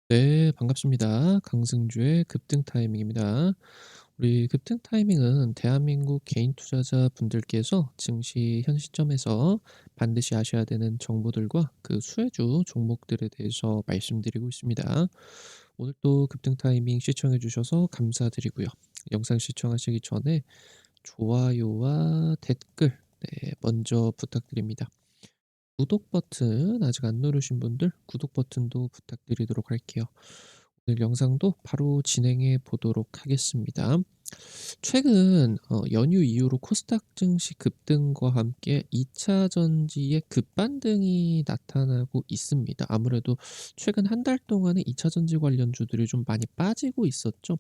네, 반갑습니다. 강승주의 급등 타이밍입니다. 우리 급등 타이밍은 대한민국 개인 투자자 분들께서 증시 현 시점에서 반드시 아셔야 되는 정보들과 그 수혜주 종목들에 대해서 말씀드리고 있습니다. 오늘 또 급등 타이밍 시청해 주셔서 감사드리고요. 영상 시청하시기 전에 좋아요와 댓글 먼저 부탁드립니다. 구독 버튼 아직 안 누르신 분들 구독 버튼도 부탁드리도록 할게요. 오늘 영상도 바로 진행해 보도록 하겠습니다. 최근 연휴 이후로 코스닥 증시 급등과 함께 2차 전지의 급반등이 나타나고 있습니다. 아무래도 최근 한 달 동안에 2차 전지 관련주들이 좀 많이 빠지고 있었죠.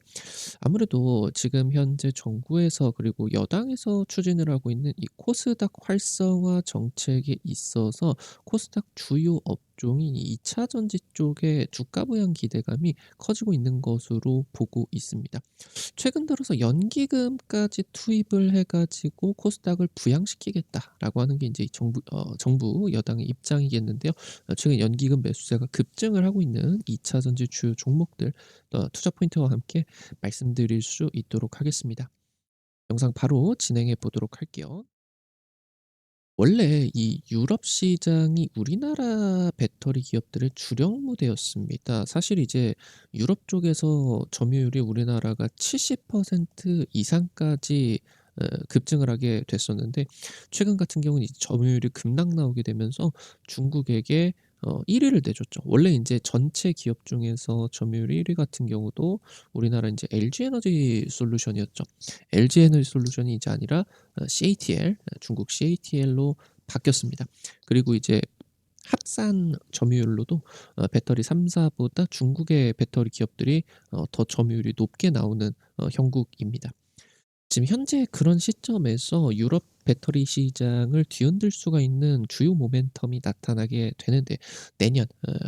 아무래도 지금 현재 정부에서 그리고 여당에서 추진을 하고 있는 이 코스닥 활성화 정책에 있어서 코스닥 주요 업종인 이 2차 전지 쪽에 주가 부양 기대감이 커지고 있는 것으로 보고 있습니다. 최근 들어서 연기금까지 투입을 해 가지고 코스닥을 부양시키겠다라고 하는 게 인제 정부 여당의 입장이겠는데요. 최근 연기금 매수세가 급증을 하고 있는 2차 전지 주요 종목들 투자 포인트와 함께 말씀드릴 수 있도록 하겠습니다. 영상 바로 진행해 보도록 할게요. 원래 이 유럽 시장이 우리나라 배터리 기업들의 주력 무대였습니다. 사실 이제 유럽 쪽에서 점유율이 우리나라가 70% 이상까지 급증을 하게 됐었는데 최근 같은 경우는 이제 점유율이 급락 나오게 되면서 중국에게 1 위를 내줬죠. 원래 인제 전체 기업 중에서 점유율 1위 같은 경우도 우리나라 인제 LG 에너지 솔루션이었죠. LG 에너지 솔루션이 이제 아니라 CATL 중국 CATL로 바뀌었습니다. 그리고 이제 합산 점유율로도 배터리 3 사보다 중국의 배터리 기업들이 더 점유율이 높게 나오는 형국입니다. 지금 현재 그런 시점에서 유럽 배터리 시장을 뒤흔들 수가 있는 주요 모멘텀이 나타나게 되는데 내년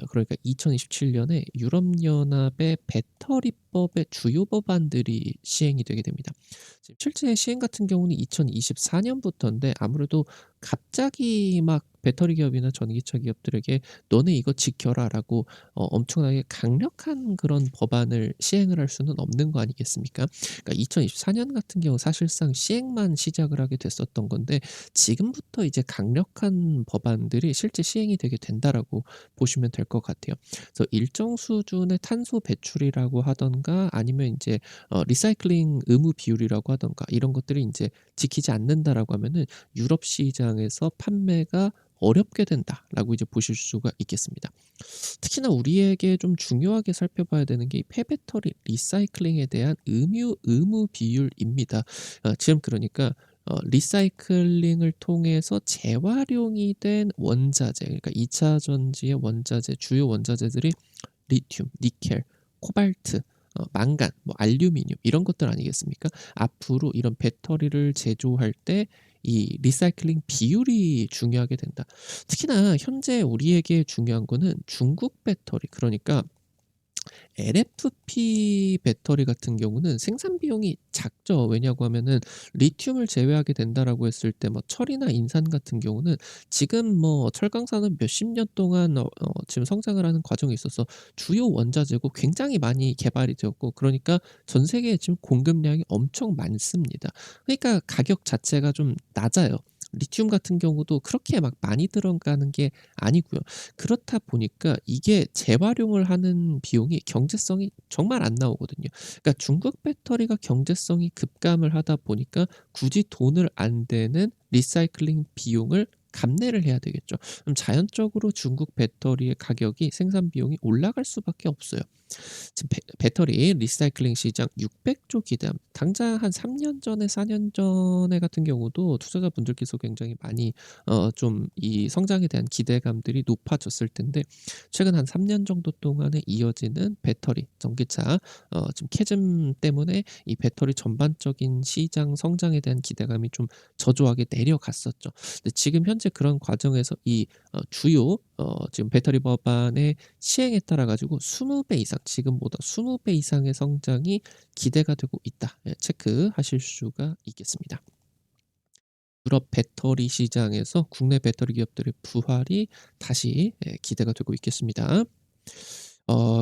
그러니까 2027 년에 유럽 연합의 배터리법의 주요 법안들이 시행이 되게 됩니다. 지금 실제 시행 같은 경우는 2024 년부터인데 아무래도 갑자기 막 배터리 기업이나 전기차 기업들에게 "너네 이거 지켜라."라고 엄청나게 강력한 그런 법안을 시행을 할 수는 없는 거 아니겠습니까? 그러니까 2024년 같은 경우 사실상 시행만 시작을 하게 됐었던 건데 지금부터 이제 강력한 법안들이 실제 시행이 되게 된다라고 보시면 될 것 같아요. 그래서 일정 수준의 탄소 배출이라고 하든가 아니면 인제 리사이클링 의무 비율이라고 하든가 이런 것들이 인제 지키지 않는다라고 하면은 '유럽 시장에서 판매가 어렵게 된다.'라고 이제 보실 수가 있겠습니다. 특히나 우리에게 좀 중요하게 살펴봐야 되는 게 이 폐배터리 리사이클링에 대한 의무 비율입니다. 지금 그러니까 리사이클링을 통해서 재활용이 된 원자재 그러니까 2차 전지의 원자재 주요 원자재들이 리튬, 니켈, 코발트, 망간, 뭐 알루미늄 이런 것들 아니겠습니까? 앞으로 이런 배터리를 제조할 때 이 리사이클링 비율이 중요하게 된다. 특히나 현재 우리에게 중요한 거는 중국 배터리 그러니까 LFP 배터리 같은 경우는 생산 비용이 작죠. 왜냐고 하면은 리튬을 제외하게 된다라고 했을 때 뭐 철이나 인산 같은 경우는 지금 뭐 철강산업 몇십 년 동안 지금 성장을 하는 과정에 있어서 주요 원자재고 굉장히 많이 개발이 되었고 그러니까 전 세계에 지금 공급량이 엄청 많습니다. 그러니까 가격 자체가 좀 낮아요. 리튬 같은 경우도 그렇게 막 많이 들어가는 게 아니고요. 그렇다 보니까 이게 재활용을 하는 비용이 경제성이 정말 안 나오거든요. 그러니까 중국 배터리가 경제성이 급감을 하다 보니까 굳이 돈을 안 대는 리사이클링 비용을 감내를 해야 되겠죠. 그럼 자연적으로 중국 배터리의 가격이 생산 비용이 올라갈 수밖에 없어요. 지금 배터리 리사이클링 시장 600조 기대함. 당장 한 3년 전에 4년 전에 같은 경우도 투자자분들께서 굉장히 많이 좀 이 성장에 대한 기대감들이 높아졌을 텐데 최근 한 3년 정도 동안에 이어지는 배터리, 전기차 지금 캐즘 때문에 이 배터리 전반적인 시장 성장에 대한 기대감이 좀 저조하게 내려갔었죠. 근데 지금 현재 그런 과정에서 이 주요 지금 배터리 법안의 시행에 따라 가지고 20배 이상 지금보다 20배 이상의 성장이 기대가 되고 있다. 체크하실 수가 있겠습니다. 유럽 배터리 시장에서 국내 배터리 기업들의 부활이 다시 기대가 되고 있겠습니다.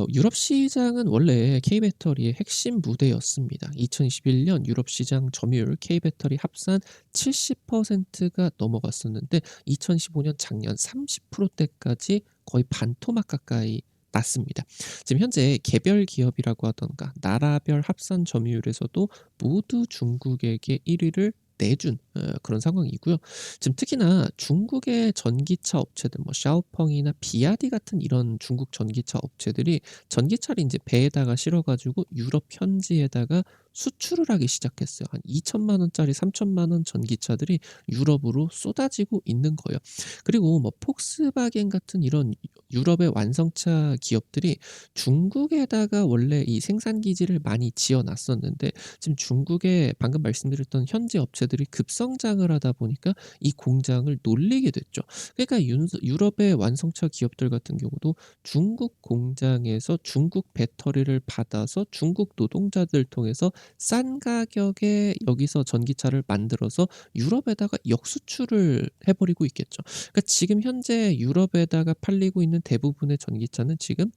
유럽 시장은 원래 K배터리의 핵심 무대였습니다. 2021년 유럽 시장 점유율 K배터리 합산 70%가 넘어갔었는데 2015년 작년 30%대까지 거의 반토막 가까이 났습니다. 지금 현재 개별 기업이라고 하던가 나라별 합산 점유율에서도 모두 중국에게 1 위를 내준 그런 상황이고요. 지금 특히나 중국의 전기차 업체들 뭐 샤오펑이나 비아디 같은 이런 중국 전기차 업체들이 전기차를 인제 배에다가 실어 가지고 유럽 현지에다가 수출을 하기 시작했어요. 한 2천만 원짜리 3천만 원 전기차들이 유럽으로 쏟아지고 있는 거예요. 그리고 뭐 폭스바겐 같은 이런 유럽의 완성차 기업들이 중국에다가 원래 이 생산 기지를 많이 지어 놨었는데 지금 중국에 방금 말씀드렸던 현지 업체들이 급성장을 하다 보니까 이 공장을 놀리게 됐죠. 그러니까 유럽의 완성차 기업들 같은 경우도 중국 공장에서 중국 배터리를 받아서 중국 노동자들 통해서 싼 가격에 여기서 전기차를 만들어서 유럽에다가 역수출을 해 버리고 있겠죠. 그러니까 지금 현재 유럽에다가 팔리고 있는 대부분의 전기차는 지금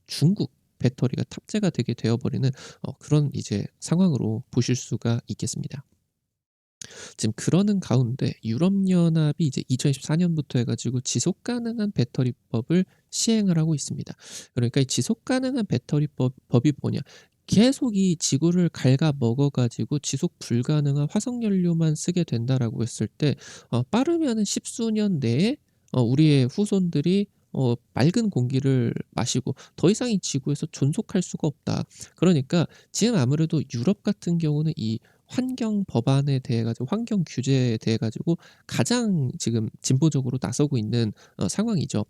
중국 배터리가 탑재가 되게 되어 버리는 그런 이제 상황으로 보실 수가 있겠습니다. 지금 그러는 가운데 유럽연합이 이제 2014 년부터 해 가지고 지속 가능한 배터리법을 시행을 하고 있습니다. 그러니까 이 지속 가능한 배터리법이 뭐냐? 계속 이 지구를 갉아먹어 가지고 지속 불가능한 화석 연료만 쓰게 된다라고 했을 때 빠르면은 십수년 내에 우리의 후손들이 맑은 공기를 마시고 더 이상 이 지구에서 존속할 수가 없다. 그러니까 지금 아무래도 유럽 같은 경우는 이 환경 법안에 대해 가지고 환경 규제에 대해 가지고 가장 지금 진보적으로 나서고 있는 상황이죠.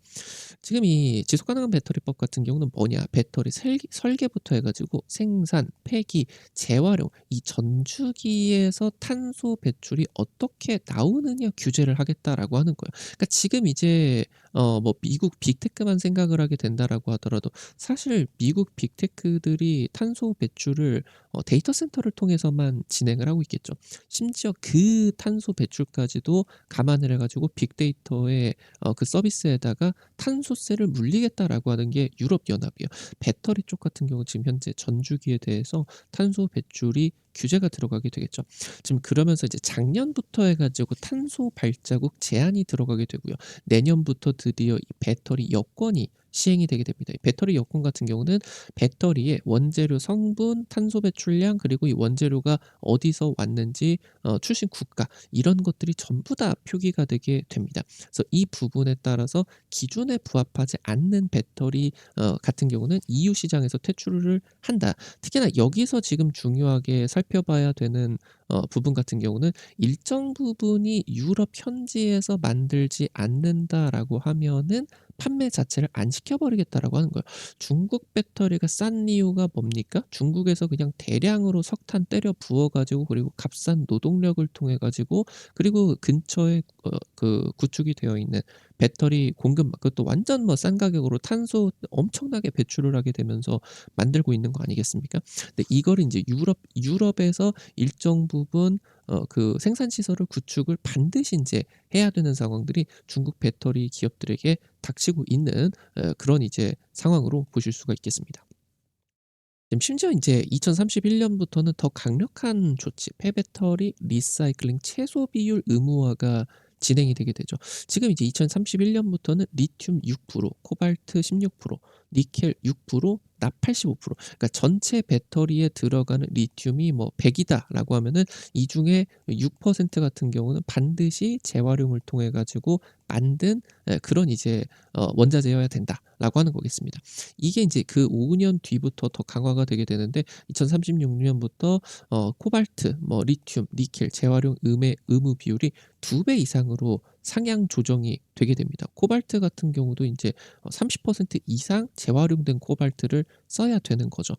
지금 이 지속 가능한 배터리법 같은 경우는 뭐냐? 배터리 설계부터 해 가지고 생산, 폐기, 재활용 이 전주기에서 탄소 배출이 어떻게 나오느냐 규제를 하겠다라고 하는 거예요. 그러니까 지금 이제 뭐 미국 빅테크만 생각을 하게 된다라고 하더라도 사실 미국 빅테크들이 탄소 배출을 데이터 센터를 통해서만 진행을 하고 있겠죠. 심지어 그 탄소 배출까지도 감안을 해 가지고 빅데이터의 그 서비스에다가 탄소세를 물리겠다라고 하는 게 유럽 연합이에요. 배터리 쪽 같은 경우 지금 현재 전주기에 대해서 탄소 배출이 규제가 들어가게 되겠죠. 지금 그러면서 이제 작년부터 해 가지고 탄소 발자국 제한이 들어가게 되고요. 내년부터 드디어 이 배터리 여권이 시행이 되게 됩니다. 이 배터리 여권 같은 경우는 배터리의 원재료 성분, 탄소 배출량 그리고 이 원재료가 어디서 왔는지 출신 국가 이런 것들이 전부 다 표기가 되게 됩니다. 그래서 이 부분에 따라서 기준에 부합하지 않는 배터리 같은 경우는 EU 시장에서 퇴출을 한다. 특히나 여기서 지금 중요하게 살펴봐야 되는 부분 같은 경우는 일정 부분이 유럽 현지에서 만들지 않는다라고 하면은 판매 자체를 안 시켜 버리겠다라고 하는 거예요. 중국 배터리가 싼 이유가 뭡니까? 중국에서 그냥 대량으로 석탄 때려 부어 가지고 그리고 값싼 노동력을 통해 가지고 그리고 근처에 그 구축이 되어 있는 배터리 공급 그것도 완전 뭐 싼 가격으로 탄소 엄청나게 배출을 하게 되면서 만들고 있는 거 아니겠습니까? 근데 이거를 인제 유럽에서 일정 부분 그 생산 시설을 구축을 반드시 인제 해야 되는 상황들이 중국 배터리 기업들에게 닥치고 있는 그런 이제 상황으로 보실 수가 있겠습니다. 지금 심지어 인제 2031 년부터는 더 강력한 조치 폐배터리 리사이클링 최소 비율 의무화가 진행이 되게 되죠. 지금 이제 2031 년부터는 리튬 6%, 코발트 16%, 니켈 6%, 납 85%. 그러니까 전체 배터리에 들어가는 리튬이 뭐 100 이다라고 하면은 이 중에 6% 같은 경우는 반드시 재활용을 통해 가지고 만든 그런 이제 원자재여야 된다라고 하는 거겠습니다. 이게 인제 그 5년 뒤부터 더 강화가 되게 되는데 2036 년부터 코발트, 뭐 리튬, 니켈 재활용 음의 의무 비율이 2배 이상으로 상향 조정이 되게 됩니다. 코발트 같은 경우도 인제 30% 이상 재활용된 코발트를 써야 되는 거죠.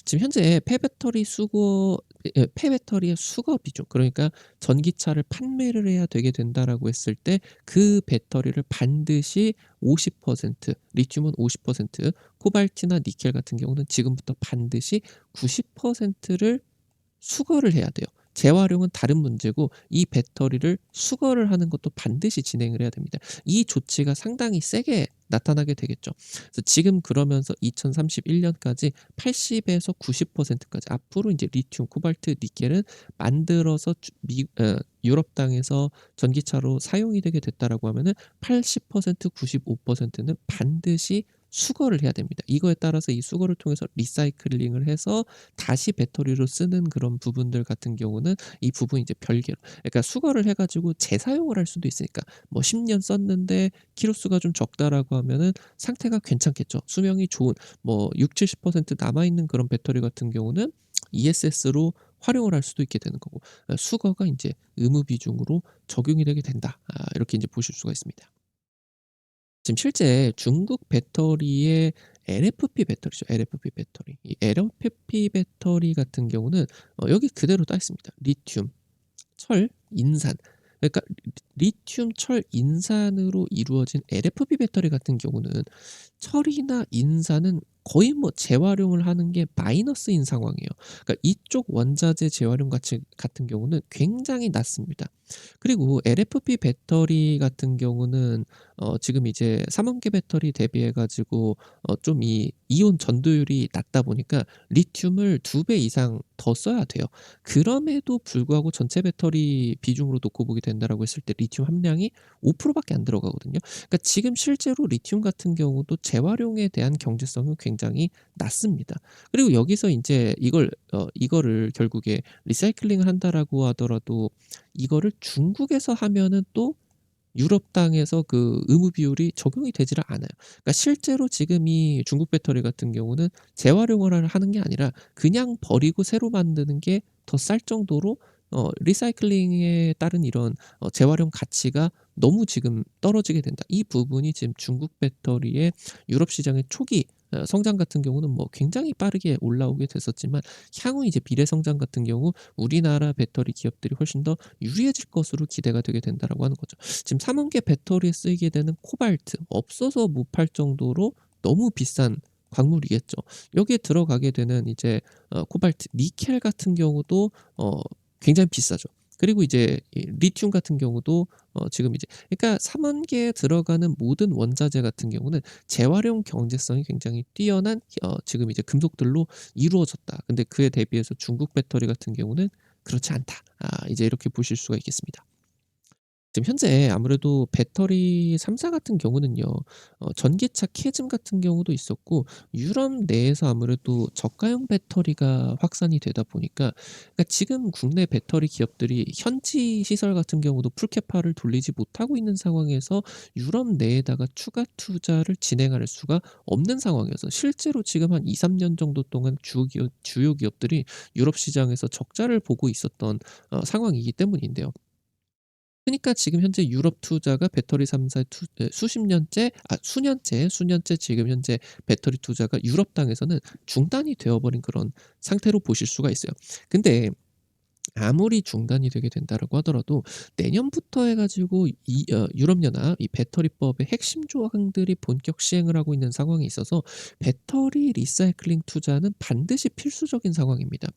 지금 현재 폐배터리의 수급이죠. 그러니까 전기차를 판매를 해야 되게 된다라고 했을 때 그 배터리를 반드시 50% 리튬은 50% 코발트나 니켈 같은 경우는 지금부터 반드시 90%를 수거를 해야 돼요. 재활용은 다른 문제고 이 배터리를 수거를 하는 것도 반드시 진행을 해야 됩니다. 이 조치가 상당히 세게 나타나게 되겠죠. 그래서 지금 그러면서 2031 년까지 80에서 90% 까지 앞으로 이제 리튬, 코발트, 니켈은 만들어서 유럽 땅에서 전기차로 사용이 되게 됐다라고 하면은 80% 95%는 반드시 수거를 해야 됩니다. 이거에 따라서 이 수거를 통해서 리사이클링을 해서 다시 배터리로 쓰는 그런 부분들 같은 경우는 이 부분이 이제 별개로, 그러니까 수거를 해 가지고 재사용을 할 수도 있으니까 뭐 10년 썼는데 키로수가 좀 적다라고 하면은 상태가 괜찮겠죠. 수명이 좋은 뭐 60-70% 남아 있는 그런 배터리 같은 경우는 ESS로 활용을 할 수도 있게 되는 거고, 수거가 인제 의무 비중으로 적용이 되게 된다. 이렇게 인제 보실 수가 있습니다. 지금 실제 중국 배터리의 LFP 배터리죠. LFP 배터리. 이 LFP 배터리 같은 경우는 여기 그대로 따 있습니다. 리튬, 철, 인산. 그러니까 리튬, 철, 인산으로 이루어진 LFP 배터리 같은 경우는 철이나 인산은 거의 뭐 재활용을 하는 게 마이너스인 상황이에요. 그러니까 이쪽 원자재 재활용 가치 같은 경우는 굉장히 낮습니다. 그리고 LFP 배터리 같은 경우는 지금 이제 삼원계 배터리 대비해 가지고 좀 이 이온 전도율이 낮다 보니까 리튬을 2배 이상 더 써야 돼요. 그럼에도 불구하고 전체 배터리 비중으로 놓고 보게 된다라고 했을 때 리튬 함량이 5% 밖에 안 들어가거든요. 그러니까 지금 실제로 리튬 같은 경우도 재활용에 대한 경제성은 굉장히 낮습니다. 그리고 여기서 인제 이거를 결국에 리사이클링을 한다라고 하더라도 이거를 중국에서 하면은 또 유럽 땅에서 그 의무 비율이 적용이 되지를 않아요. 그러니까 실제로 지금 이 중국 배터리 같은 경우는 재활용을 하는 게 아니라 그냥 버리고 새로 만드는 게 더 쌀 정도로 리사이클링에 따른 이런 재활용 가치가 너무 지금 떨어지게 된다. 이 부분이 지금 중국 배터리의 유럽 시장의 초기 성장 같은 경우는 뭐 굉장히 빠르게 올라오게 됐었지만 향후 이제 미래 성장 같은 경우 우리나라 배터리 기업들이 훨씬 더 유리해질 것으로 기대가 되게 된다라고 하는 거죠. 지금 삼원계 배터리에 쓰이게 되는 코발트 없어서 못 팔 정도로 너무 비싼 광물이겠죠. 여기에 들어가게 되는 이제 코발트, 니켈 같은 경우도 굉장히 비싸죠. 그리고 이제 이 리튬 같은 경우도 지금 이제, 그러니까 삼원계에 들어가는 모든 원자재 같은 경우는 재활용 경제성이 굉장히 뛰어난 지금 이제 금속들로 이루어졌다. 근데 그에 대비해서 중국 배터리 같은 경우는 그렇지 않다. 이제 이렇게 보실 수가 있겠습니다. 지금 현재 아무래도 배터리 3사 같은 경우는요. 전기차 캐즘 같은 경우도 있었고 유럽 내에서 아무래도 저가형 배터리가 확산이 되다 보니까, 그러니까 지금 국내 배터리 기업들이 현지 시설 같은 경우도 풀캐파를 돌리지 못하고 있는 상황에서 유럽 내에다가 추가 투자를 진행할 수가 없는 상황이어서 실제로 지금 한 2-3년 정도 동안 주요 기업들이 유럽 시장에서 적자를 보고 있었던 상황이기 때문인데요. 그니까 지금 현재 유럽 투자가 배터리 3 사의 수십 년째, 수년째 지금 현재 배터리 투자가 유럽 땅에서는 중단이 되어 버린 그런 상태로 보실 수가 있어요. 근데 아무리 중단이 되게 된다라고 하더라도 내년부터 해 가지고 유럽 연합 이 배터리법의 핵심 조항들이 본격 시행을 하고 있는 상황에 있어서 배터리 리사이클링 투자는 반드시 필수적인 상황입니다.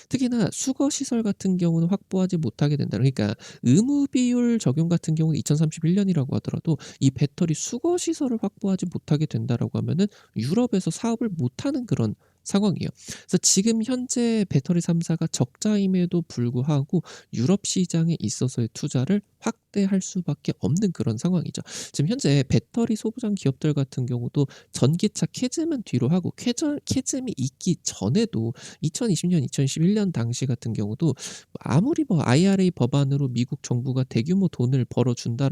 특히나 수거 시설 같은 경우는 확보하지 못하게 된다. 그러니까 의무 비율 적용 같은 경우는 2031 년이라고 하더라도 이 배터리 수거 시설을 확보하지 못하게 된다라고 하면은 유럽에서 사업을 못하는 그런 상황이에요. 그래서 지금 현재 배터리 3 사가 적자임에도 불구하고 유럽 시장에 있어서의 투자를 확대할 수밖에 없는 그런 상황이죠. 지금 현재 배터리 소부장 기업들 같은 경우도 전기차 캐즘은 뒤로 하고 캐즘이 있기 전에도 2020년, 2021년 당시 같은 경우도 아무리 뭐 IRA 법안으로 미국 정부가 대규모 돈을 벌어준다,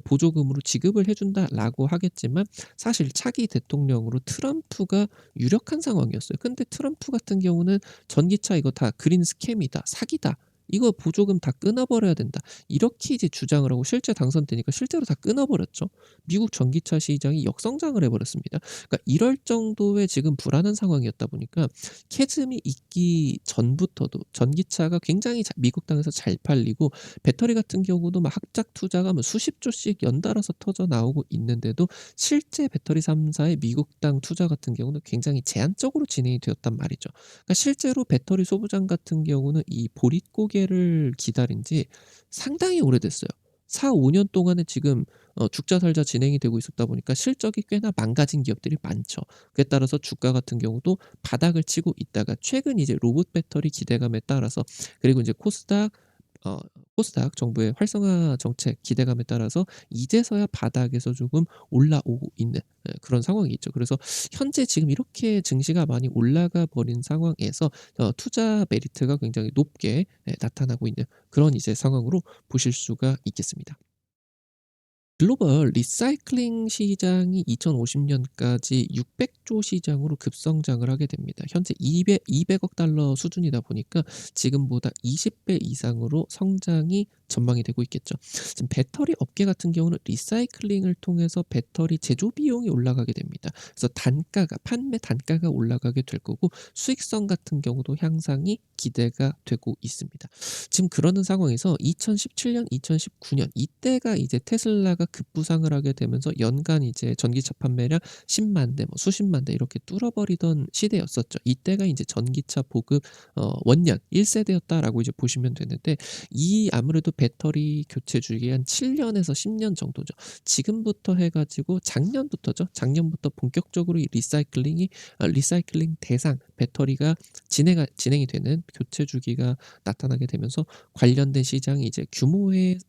보조금으로 지급을 해준다라고 하겠지만 사실 차기 대통령으로 트럼프가 유력한 상황이었어요. 근데 트럼프 같은 경우는 전기차 이거 다 그린 스캠이다, 사기다, 이거 보조금 다 끊어 버려야 된다." 이렇게 이제 주장을 하고 실제 당선되니까 실제로 다 끊어 버렸죠. 미국 전기차 시장이 역성장을 해 버렸습니다. 그러니까 이럴 정도의 지금 불안한 상황이었다 보니까 캐즘이 있기 전부터도 전기차가 굉장히 미국 땅에서 잘 팔리고 배터리 같은 경우도 막 학작 투자가 뭐 수십 조씩 연달아서 터져 나오고 있는데도 실제 배터리 3 사의 미국 땅 투자 같은 경우는 굉장히 제한적으로 진행이 되었단 말이죠. 그러니까 실제로 배터리 소부장 같은 경우는 이 보릿고개를 기다린 지 상당히 오래됐어요. 4-5년 동안에 지금 죽자 살자 진행이 되고 있었다 보니까 실적이 꽤나 망가진 기업들이 많죠. 그에 따라서 주가 같은 경우도 바닥을 치고 있다가 최근 이제 로봇 배터리 기대감에 따라서 그리고 이제 어 코스닥 정부의 활성화 정책 기대감에 따라서 이제서야 바닥에서 조금 올라오고 있는 그런 상황이 있죠. 그래서 현재 지금 이렇게 증시가 많이 올라가 버린 상황에서 투자 메리트가 굉장히 높게 나타나고 있는 그런 이제 상황으로 보실 수가 있겠습니다. 글로벌 리사이클링 시장이 2050 년까지 600조 시장으로 급성장을 하게 됩니다. 현재 200억 달러 수준이다 보니까 지금보다 20배 이상으로 성장이 전망이 되고 있겠죠. 지금 배터리 업계 같은 경우는 리사이클링을 통해서 배터리 제조 비용이 올라가게 됩니다. 그래서 단가가 판매 단가가 올라가게 될 거고 수익성 같은 경우도 향상이 기대가 되고 있습니다. 지금 그러는 상황에서 2017년, 2019년 이때가 이제 테슬라가 급부상을 하게 되면서 연간 이제 전기차 판매량 10만 대, 뭐 수십만 대 이렇게 뚫어버리던 시대였었죠. 이때가 이제 전기차 보급 원년 1세대였다라고 이제 보시면 되는데 이 아무래도 배터리 교체 주기가 한 7년에서 10년 정도죠. 지금부터 해 가지고 작년부터죠. 작년부터 본격적으로 이 리사이클링 대상 배터리가 진행이 되는 교체 주기가 나타나게 되면서 관련된 시장이 이제 규모의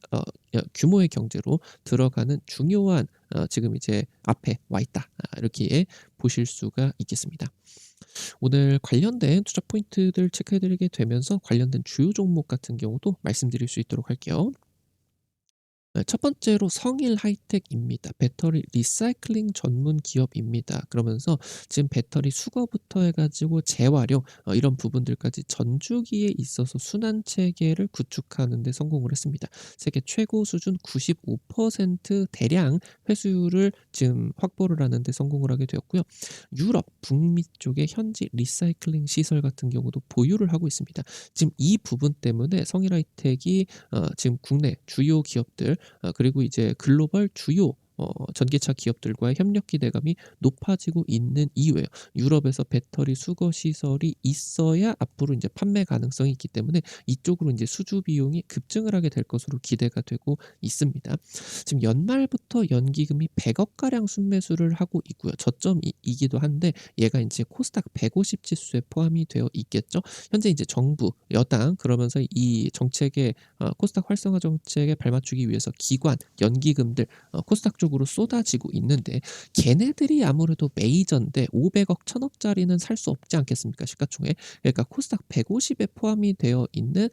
경제로 들어가는 중요한 지금 이제 앞에 와 있다. 이렇게 보실 수가 있겠습니다. 오늘 관련된 투자 포인트들 체크해 드리게 되면서 관련된 주요 종목 같은 경우도 말씀드릴 수 있도록 할게요. 네, 첫 번째로 성일 하이텍입니다. 배터리 리사이클링 전문 기업입니다. 그러면서 지금 배터리 수거부터 해 가지고 재활용 이런 부분들까지 전주기에 있어서 순환 체계를 구축하는 데 성공을 했습니다. 세계 최고 수준 95% 대량 회수율을 지금 확보를 하는 데 성공을 하게 되었고요. 유럽, 북미 쪽에 현지 리사이클링 시설 같은 경우도 보유를 하고 있습니다. 지금 이 부분 때문에 성일 하이텍이 지금 국내 주요 기업들 그리고 이제 글로벌 주요 전기차 기업들과의 협력 기대감이 높아지고 있는 이유예요. 유럽에서 배터리 수거 시설이 있어야 앞으로 인제 판매 가능성이 있기 때문에 이쪽으로 인제 수주 비용이 급증을 하게 될 것으로 기대가 되고 있습니다. 지금 연말부터 연기금이 100억 가량 순매수를 하고 있고요. 저점이기도 한데 얘가 인제 코스닥 150 지수에 포함이 되어 있겠죠. 현재 인제 정부, 여당 그러면서 이 정책에 코스닥 활성화 정책에 발맞추기 위해서 기관, 연기금들 코스닥 쪽으로 쏟아지고 있는데 걔네들이 아무래도 메이저인데 500억, 1,000억짜리는 살 수 없지 않겠습니까 시가총액. 그러니까 코스닥 150에 포함이 되어 있는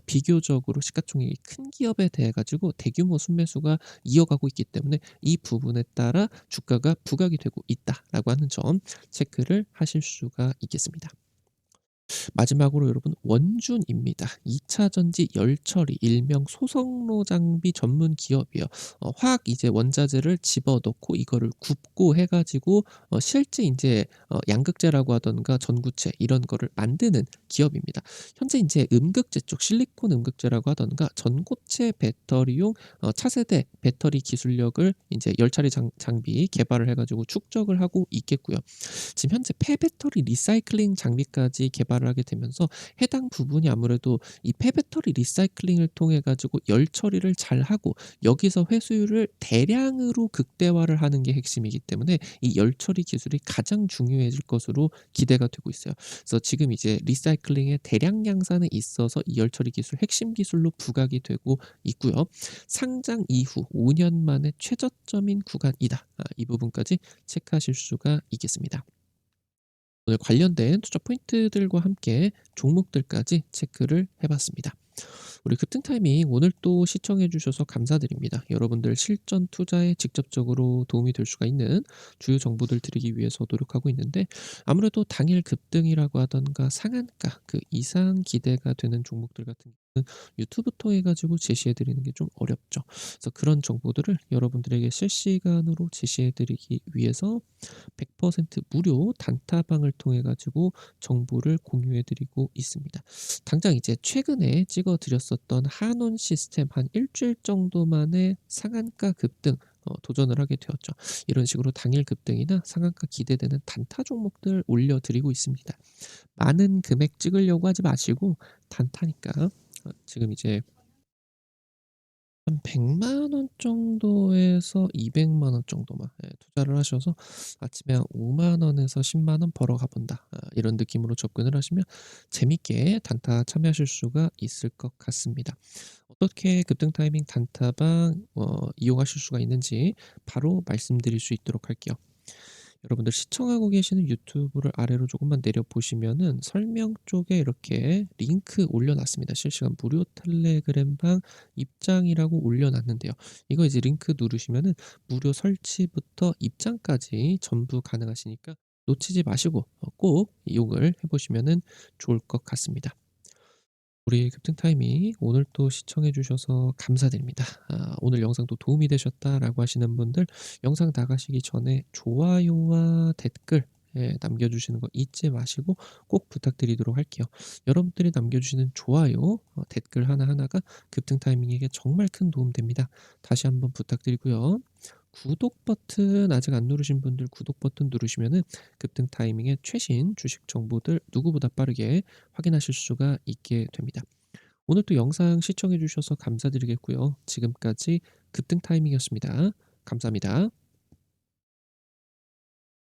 비교적으로 시가총액이 큰 기업에 대해 가지고 대규모 순매수가 이어가고 있기 때문에 이 부분에 따라 주가가 부각이 되고 있다라고 하는 점 체크를 하실 수가 있겠습니다. 마지막으로 여러분 원준입니다. 2차 전지 열처리 일명 소성로 장비 전문 기업이에요. 화학 이제 원자재를 집어넣고 이거를 굽고 해 가지고 실제 인제 양극재라고 하던가 전구체 이런 거를 만드는 기업입니다. 현재 인제 음극재 쪽 실리콘 음극재라고 하던가 전고체 배터리용 차세대 배터리 기술력을 인제 열처리 장비 개발을 해 가지고 축적을 하고 있겠고요. 지금 현재 폐배터리 리사이클링 장비까지 개발을 하게 되면서 해당 부분이 아무래도 이 폐배터리 리사이클링을 통해 가지고 열 처리를 잘하고 여기서 회수율을 대량으로 극대화를 하는 게 핵심이기 때문에 이 열 처리 기술이 가장 중요해질 것으로 기대가 되고 있어요. 그래서 지금 이제 리사이클링의 대량 양산에 있어서 이 열 처리 기술 핵심 기술로 부각이 되고 있고요. 상장 이후 5년 만에 최저점인 구간이다. 이 부분까지 체크하실 수가 있겠습니다. 오늘 관련된 투자 포인트들과 함께 종목들까지 체크를 해 봤습니다. 우리 급등 타이밍 오늘 또 시청해 주셔서 감사드립니다. 여러분들 실전 투자에 직접적으로 도움이 될 수가 있는 주요 정보들 드리기 위해서 노력하고 있는데, 아무래도 당일 급등이라고 하던가 상한가 그 이상 기대가 되는 종목들 같은 경우는 유튜브 통해 가지고 제시해 드리는 게 좀 어렵죠. 그래서 그런 정보들을 여러분들에게 실시간으로 제시해 드리기 위해서 100% 무료 단타방을 통해 가지고 정보를 공유해 드리고 있습니다. 당장 이제 최근에 찍어 드렸었던 한원 시스템 한 일 주일 정도 만에 상한가 급등 도전을 하게 되었죠. 이런 식으로 당일 급등이나 상한가 기대되는 단타 종목들 올려 드리고 있습니다. 많은 금액 찍으려고 하지 마시고 단타니까 지금 이제 한 100만 원 정도에서 200만 원 정도만 투자를 하셔서 아침에 한 5만 원에서 10만 원 벌어 가 본다. 이런 느낌으로 접근을 하시면 재밌게 단타 참여하실 수가 있을 것 같습니다. 어떻게 급등 타이밍 단타방 이용하실 수가 있는지 바로 말씀드릴 수 있도록 할게요. 여러분들 시청하고 계시는 유튜브를 아래로 조금만 내려 보시면은 설명 쪽에 이렇게 링크 올려 놨습니다. 실시간 무료 텔레그램방 입장이라고 올려 놨는데요. 이거 이제 링크 누르시면은 무료 설치부터 입장까지 전부 가능하시니까 놓치지 마시고 꼭 이용을 해 보시면은 좋을 것 같습니다. 우리 급등 타이밍 오늘 또 시청해 주셔서 감사드립니다. 오늘 영상도 도움이 되셨다라고 하시는 분들 영상 나가시기 전에 좋아요와 댓글 남겨주시는 거 잊지 마시고 꼭 부탁드리도록 할게요. 여러분들이 남겨주시는 좋아요, 댓글 하나하나가 급등 타이밍에게 정말 큰 도움 됩니다. 다시 한번 부탁드리고요. 구독 버튼 아직 안 누르신 분들 구독 버튼 누르시면은 급등 타이밍의 최신 주식 정보들 누구보다 빠르게 확인하실 수가 있게 됩니다. 오늘 또 영상 시청해 주셔서 감사드리겠고요. 지금까지 급등 타이밍이었습니다. 감사합니다.